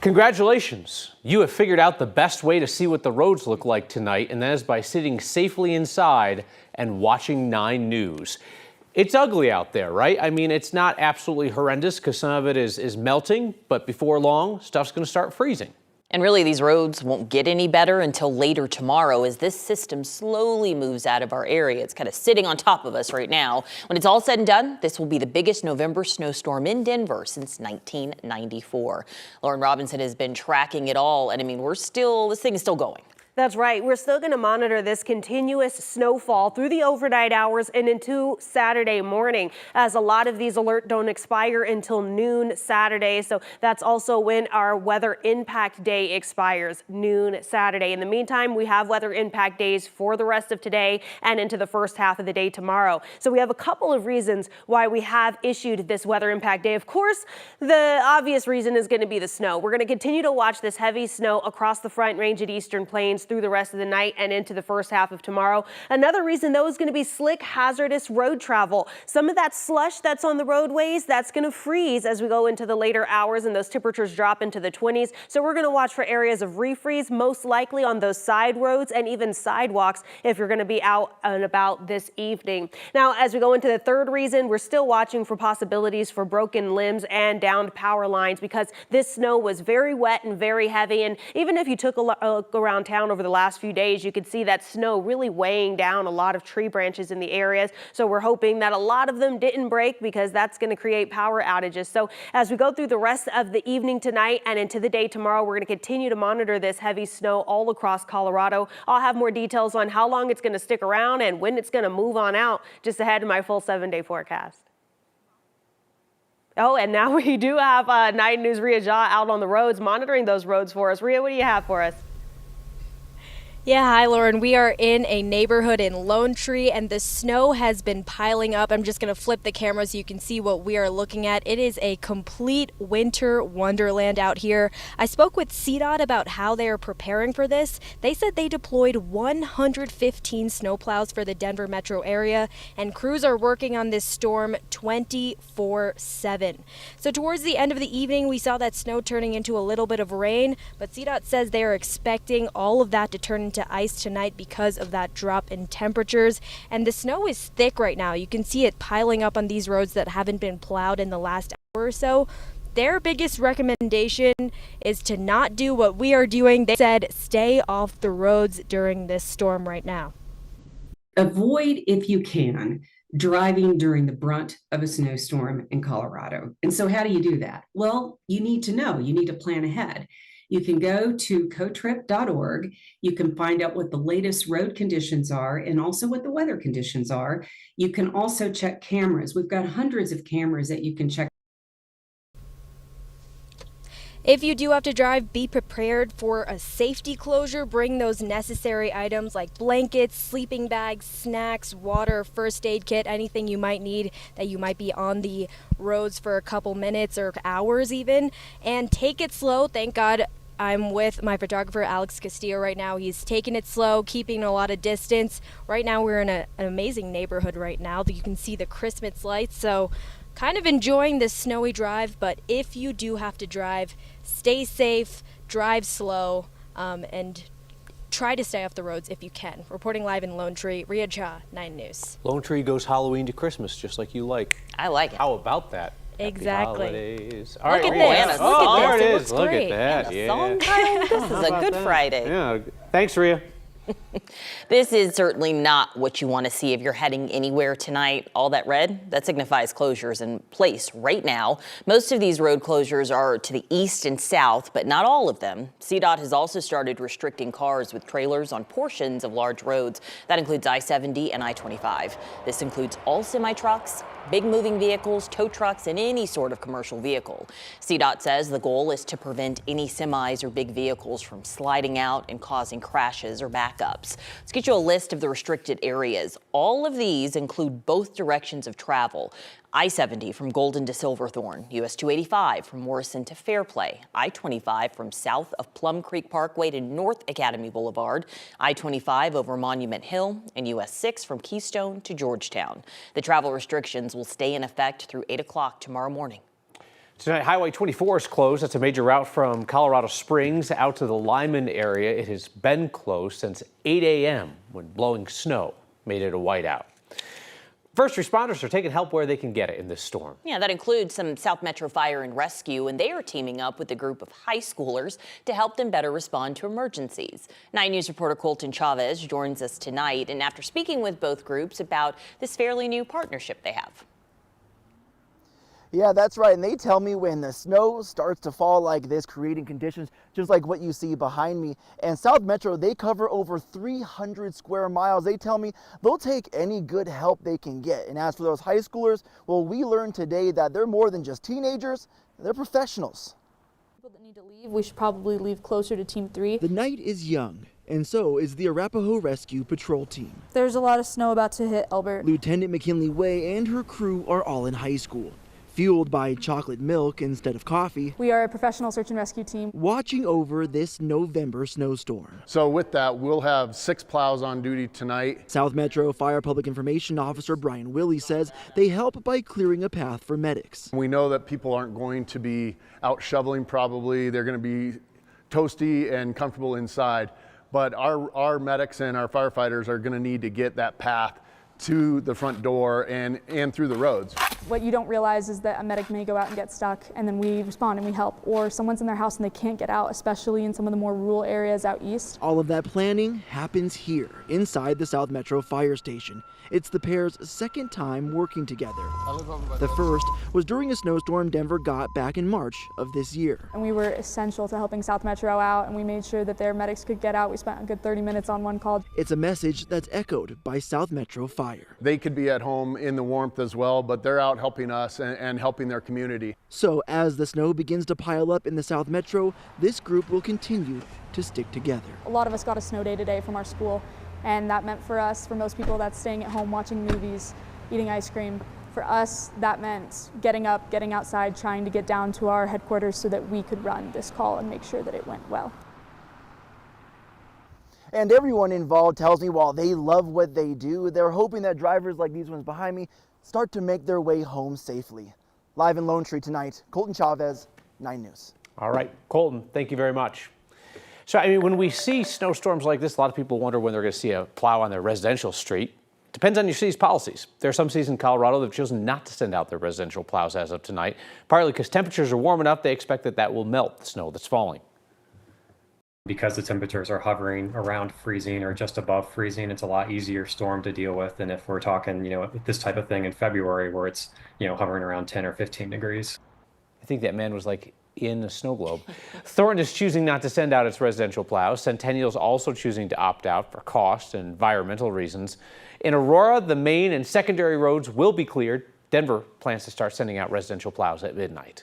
Congratulations! You have figured out the best way to see what the roads look like tonight, and that is by sitting safely inside and watching 9 News. It's ugly out there, right? I mean, it's not absolutely horrendous because some of it is melting, but before long, stuff's going to start freezing. And really, these roads won't get any better until later tomorrow as this system slowly moves out of our area. It's kind of sitting on top of us right now. When it's all said and done, this will be the biggest November snowstorm in Denver since 1994. Lauren Robinson has been tracking it all, and I mean, this thing is still going. That's right. We're still going to monitor this continuous snowfall through the overnight hours and into Saturday morning, as a lot of these alerts don't expire until noon Saturday. So that's also when our weather impact day expires, noon Saturday. In the meantime, we have weather impact days for the rest of today and into the first half of the day tomorrow. So we have a couple of reasons why we have issued this weather impact day. Of course, the obvious reason is going to be the snow. We're going to continue to watch this heavy snow across the Front Range at Eastern Plains through the rest of the night and into the first half of tomorrow. Another reason, though, is going to be slick, hazardous road travel. Some of that slush that's on the roadways, that's going to freeze as we go into the later hours and those temperatures drop into the 20s. So we're going to watch for areas of refreeze, most likely on those side roads and even sidewalks if you're going to be out and about this evening. Now, as we go into the third reason, we're still watching for possibilities for broken limbs and downed power lines because this snow was very wet and very heavy. And even if you took a look around town over the last few days, you could see that snow really weighing down a lot of tree branches in the areas. So we're hoping that a lot of them didn't break because that's going to create power outages. So as we go through the rest of the evening tonight and into the day tomorrow, we're going to continue to monitor this heavy snow all across Colorado. I'll have more details on how long it's going to stick around and when it's going to move on out just ahead of my full 7-day forecast. Oh, and now we do have 9 News' Rhea Jha out on the roads, monitoring those roads for us. Rhea, what do you have for us? Yeah, hi, Lauren. We are in a neighborhood in Lone Tree, and the snow has been piling up. I'm just going to flip the camera so you can see what we are looking at. It is a complete winter wonderland out here. I spoke with CDOT about how they are preparing for this. They said they deployed 115 snowplows for the Denver metro area, and crews are working on this storm 24/7. So towards the end of the evening, we saw that snow turning into a little bit of rain, but CDOT says they are expecting all of that to turn into ice tonight because of that drop in temperatures. And the snow is thick right now. You can see it piling up on these roads that haven't been plowed in the last hour or so. Their biggest recommendation is to not do what we are doing. They said stay off the roads during this storm right now. Avoid, if you can, driving during the brunt of a snowstorm in Colorado. And so how do you do that? Well, you need to know, you need to plan ahead. You can go to cotrip.org. You can find out what the latest road conditions are and also what the weather conditions are. You can also check cameras. We've got hundreds of cameras that you can check. If you do have to drive, be prepared for a safety closure. Bring those necessary items like blankets, sleeping bags, snacks, water, first aid kit, anything you might need that you might be on the roads for a couple minutes or hours even. And take it slow. Thank God I'm with my photographer, Alex Castillo, right now. He's taking it slow, keeping a lot of distance. Right now, we're in an amazing neighborhood right now. You can see the Christmas lights, so kind of enjoying this snowy drive. But if you do have to drive, stay safe, drive slow, and try to stay off the roads if you can. Reporting live in Lone Tree, Rhea Jha, 9 News. Lone Tree goes Halloween to Christmas, just like you like. I like it. How about that? Exactly. All right, Look at Rhea. this. Oh, Look at there this. it is. It looks Look great. at that. The Yeah. song title, this is a good Friday. Yeah. Thanks, Rhea. This is certainly not what you want to see if you're heading anywhere tonight. All that red, that signifies closures in place right now. Most of these road closures are to the east and south, but not all of them. CDOT has also started restricting cars with trailers on portions of large roads. That includes I-70 and I-25. This includes all semi-trucks, big moving vehicles, tow trucks, and any sort of commercial vehicle. CDOT says the goal is to prevent any semis or big vehicles from sliding out and causing crashes or backups. Let's get you a list of the restricted areas. All of these include both directions of travel. I-70 from Golden to Silverthorne, US 285 from Morrison to Fairplay, I-25 from south of Plum Creek Parkway to North Academy Boulevard, I-25 over Monument Hill, and US 6 from Keystone to Georgetown. The travel restrictions will stay in effect through 8 o'clock tomorrow morning. Tonight, Highway 24 is closed. That's a major route from Colorado Springs out to the Lyman area. It has been closed since 8 a.m. when blowing snow made it a whiteout. First responders are taking help where they can get it in this storm. Yeah, that includes some South Metro Fire and Rescue, and they are teaming up with a group of high schoolers to help them better respond to emergencies. 9 News reporter Colton Chavez joins us tonight, and after speaking with both groups about this fairly new partnership they have. Yeah, that's right. And they tell me when the snow starts to fall like this, creating conditions just like what you see behind me. And South Metro, they cover over 300 square miles. They tell me they'll take any good help they can get. And as for those high schoolers, well, we learned today that they're more than just teenagers, they're professionals. People that need to leave, we should probably leave closer to Team 3. The night is young, and so is the Arapahoe Rescue Patrol Team. There's a lot of snow about to hit Elbert. Lieutenant McKinley Way and her crew are all in high school, fueled by chocolate milk instead of coffee. We are a professional search and rescue team. Watching over this November snowstorm. So with that, we'll have 6 plows on duty tonight. South Metro Fire Public Information Officer Brian Willey says they help by clearing a path for medics. We know that people aren't going to be out shoveling probably. They're going to be toasty and comfortable inside. But our medics and our firefighters are going to need to get that path to the front door and through the roads. What you don't realize is that a medic may go out and get stuck, and then we respond and we help. Or someone's in their house and they can't get out, especially in some of the more rural areas out east. All of that planning happens here, inside the South Metro Fire Station. It's the pair's second time working together. The first was during a snowstorm Denver got back in March of this year. And we were essential to helping South Metro out, and we made sure that their medics could get out. We spent a good 30 minutes on one call. It's a message that's echoed by South Metro Fire. They could be at home in the warmth as well, but they're out helping us and helping their community. So as the snow begins to pile up in the South Metro, this group will continue to stick together. A lot of us got a snow day today from our school, and that meant for us, for most people, that's staying at home, watching movies, eating ice cream. For us, that meant getting up, getting outside, trying to get down to our headquarters so that we could run this call and make sure that it went well. And everyone involved tells me while they love what they do, they're hoping that drivers like these ones behind me start to make their way home safely. Live in Lone Tree tonight, Colton Chavez, 9 News. All right, Colton, thank you very much. So, I mean, when we see snowstorms like this, a lot of people wonder when they're going to see a plow on their residential street. Depends on your city's policies. There are some cities in Colorado that have chosen not to send out their residential plows as of tonight, partly because temperatures are warm enough they expect that will melt the snow that's falling. Because the temperatures are hovering around freezing or just above freezing, it's a lot easier storm to deal with than if we're talking, this type of thing in February where it's, hovering around 10 or 15 degrees. I think that man was like in a snow globe. Thornton is choosing not to send out its residential plows. Centennial's also choosing to opt out for cost and environmental reasons. In Aurora, the main and secondary roads will be cleared. Denver plans to start sending out residential plows at midnight.